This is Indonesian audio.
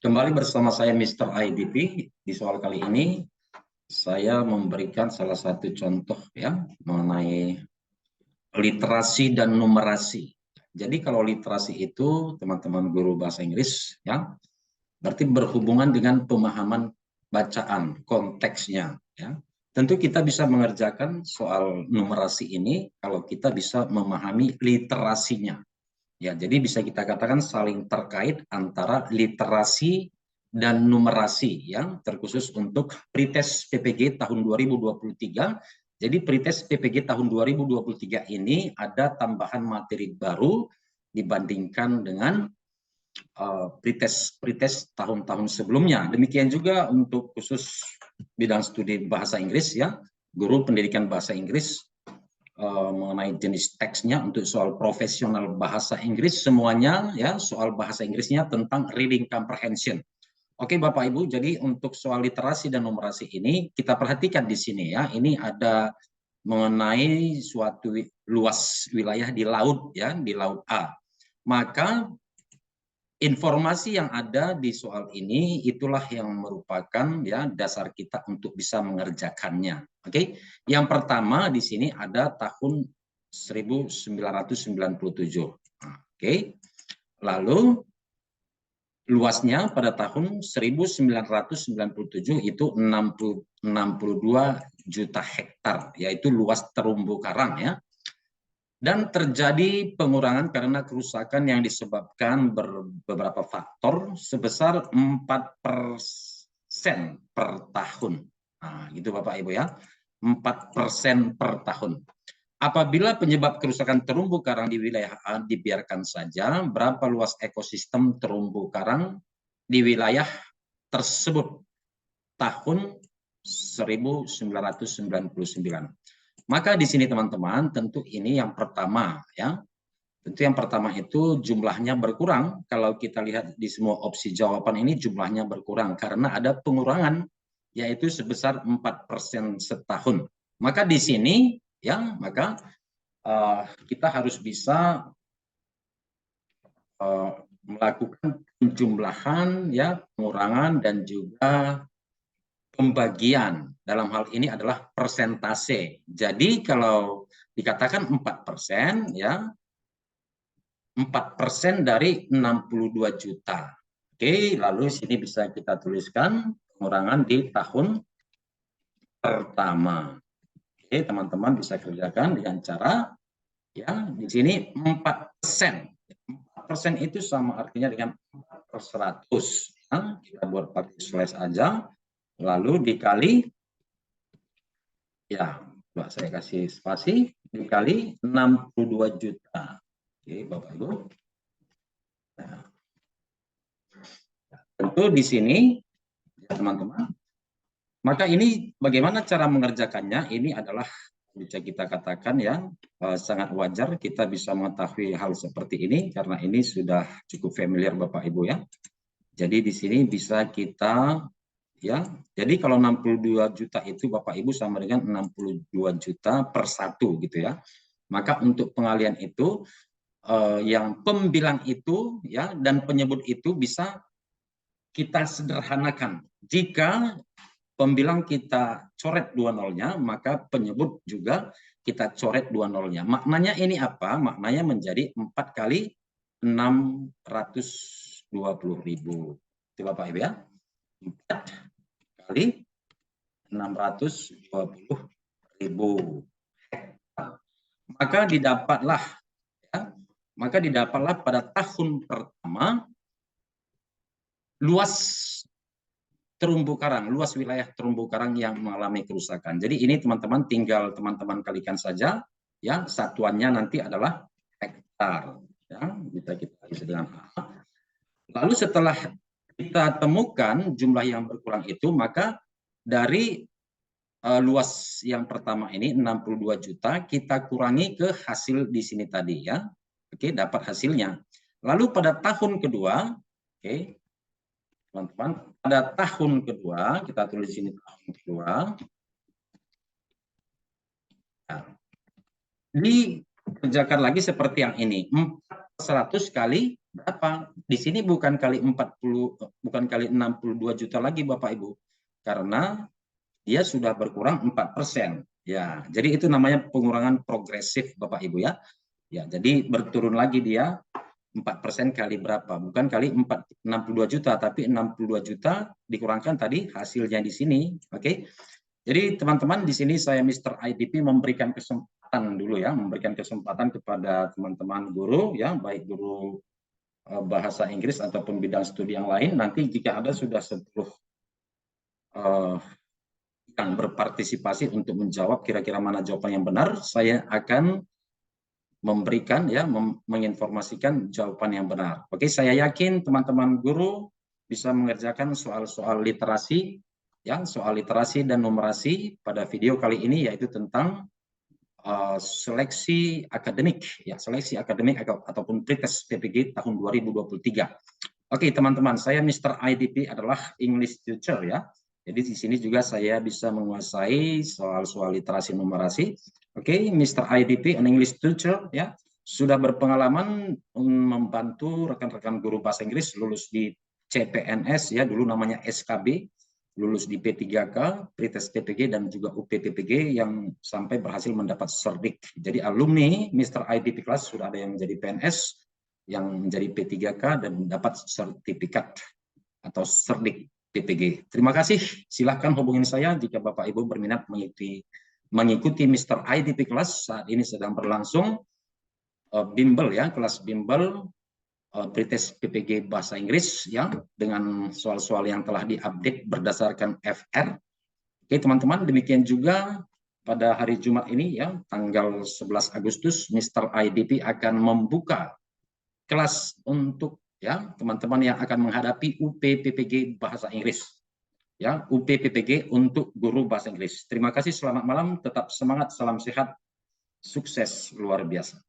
Kembali bersama saya Mr. IDP. Di soal kali ini saya memberikan salah satu contoh ya mengenai literasi dan numerasi. Jadi kalau literasi itu teman-teman guru bahasa Inggris ya, berarti berhubungan dengan pemahaman bacaan, konteksnya ya. Tentu kita bisa mengerjakan soal numerasi ini kalau kita bisa memahami literasinya. Ya, jadi bisa kita katakan saling terkait antara literasi dan numerasi yang terkhusus untuk pretest PPG tahun 2023. Jadi pretest PPG tahun 2023 ini ada tambahan materi baru dibandingkan dengan pretest tahun-tahun sebelumnya. Demikian juga untuk khusus bidang studi bahasa Inggris ya, guru pendidikan bahasa Inggris mengenai jenis teksnya untuk soal profesional bahasa Inggris semuanya ya soal bahasa Inggrisnya tentang reading comprehension. Oke Bapak Ibu, jadi untuk soal literasi dan numerasi ini kita perhatikan di sini ya, ini ada mengenai suatu luas wilayah di laut ya, di laut A. Maka informasi yang ada di soal ini itulah yang merupakan ya dasar kita untuk bisa mengerjakannya. Oke. Yang pertama di sini ada tahun 1997. Oke. Lalu luasnya pada tahun 1997 itu 62 juta hektar, yaitu luas terumbu karang ya. Dan terjadi pengurangan karena kerusakan yang disebabkan beberapa faktor sebesar 4% per tahun. Nah, gitu Bapak Ibu ya, 4% per tahun. Apabila penyebab kerusakan terumbu karang di wilayah A dibiarkan saja, berapa luas ekosistem terumbu karang di wilayah tersebut tahun 1999. Maka di sini teman-teman, tentu ini yang pertama ya. Tentu yang pertama itu jumlahnya berkurang. Kalau kita lihat di semua opsi jawaban ini jumlahnya berkurang karena ada pengurangan yaitu sebesar 4% setahun. Maka di sini ya, maka kita harus bisa melakukan penjumlahan ya, pengurangan dan juga pembagian. Dalam hal ini adalah persentase. Jadi kalau dikatakan 4% ya, 4% dari 62 juta. Oke, lalu sini bisa kita tuliskan pengurangan di tahun pertama. Oke, teman-teman bisa kerjakan dengan cara ya di sini 4%. 4% itu sama artinya dengan 4 per 100. Nah, kita buat pakai slash aja. Lalu dikali ya, coba saya kasih spasi dikali 62 juta. Oke, Bapak Ibu. Nah, tentu di sini ya teman-teman. Maka ini bagaimana cara mengerjakannya? Ini adalah bisa kita katakan ya sangat wajar kita bisa mengetahui hal seperti ini karena ini sudah cukup familiar Bapak Ibu ya. Jadi di sini bisa kita ya. Jadi kalau 62 juta itu Bapak Ibu sama dengan 62 juta per satu gitu ya. Maka untuk pengalian itu yang pembilang itu ya dan penyebut itu bisa kita sederhanakan. Jika pembilang kita coret 2 nolnya, maka penyebut juga kita coret 2 nolnya. Maknanya ini apa? Maknanya menjadi 4 kali 620.000. Itu Bapak Ibu ya. 4 kali 620.000. Maka didapatlah pada tahun pertama luas terumbu karang, luas wilayah terumbu karang yang mengalami kerusakan. Jadi ini teman-teman tinggal teman-teman kalikan saja ya, satuannya nanti adalah hektar ya, bisa kita isi dengan A. Lalu setelah kita temukan jumlah yang berkurang itu, maka dari luas yang pertama ini 62 juta kita kurangi ke hasil di sini tadi ya. Oke, dapat hasilnya. Lalu pada tahun kedua, oke, teman-teman, pada tahun kedua kita tulis sini tahun kedua. Nah, dikerjakan lagi seperti yang ini. 100 kali berapa? Di sini bukan kali 40, bukan kali 62 juta lagi Bapak Ibu. Karena dia sudah berkurang 4%. Ya, jadi itu namanya pengurangan progresif Bapak Ibu ya. Ya, jadi berturun lagi dia 4% kali berapa? Bukan kali 62 juta, tapi 62 juta dikurangkan tadi hasilnya di sini. Oke. Jadi teman-teman di sini saya Mr. IDP memberikan kesempatan dulu ya, memberikan kesempatan kepada teman-teman guru ya, baik guru bahasa Inggris ataupun bidang studi yang lain. Nanti jika ada sudah 10 yang berpartisipasi untuk menjawab kira-kira mana jawaban yang benar, saya akan memberikan ya, menginformasikan jawaban yang benar. Oke, saya yakin teman-teman guru bisa mengerjakan soal-soal literasi, ya, soal literasi dan numerasi pada video kali ini, yaitu tentang seleksi akademik, ya, seleksi akademik ataupun pretest PPG tahun 2023. Oke, teman-teman, saya Mr. IDP adalah English teacher ya. Jadi di sini juga saya bisa menguasai soal-soal literasi numerasi. Oke, Mr. IDP, an English teacher ya, sudah berpengalaman membantu rekan-rekan guru bahasa Inggris lulus di CPNS ya, dulu namanya SKB, lulus di P3K, pretest PPG dan juga UPPPG yang sampai berhasil mendapat serdik. Jadi alumni Mr. IDP kelas sudah ada yang menjadi PNS, yang menjadi P3K dan dapat sertifikat atau serdik PPG. Terima kasih. Silahkan hubungi saya jika Bapak Ibu berminat mengikuti Mr. IDP kelas. Saat ini sedang berlangsung bimbel ya, kelas bimbel pretest PPG bahasa Inggris ya, dengan soal-soal yang telah diupdate berdasarkan FR. Oke teman-teman, demikian juga pada hari Jumat ini ya, tanggal 11 Agustus, Mr. IDP akan membuka kelas untuk ya teman-teman yang akan menghadapi UPPPG bahasa Inggris. Ya, UPPPG untuk guru bahasa Inggris. Terima kasih, selamat malam, tetap semangat, salam sehat, sukses luar biasa.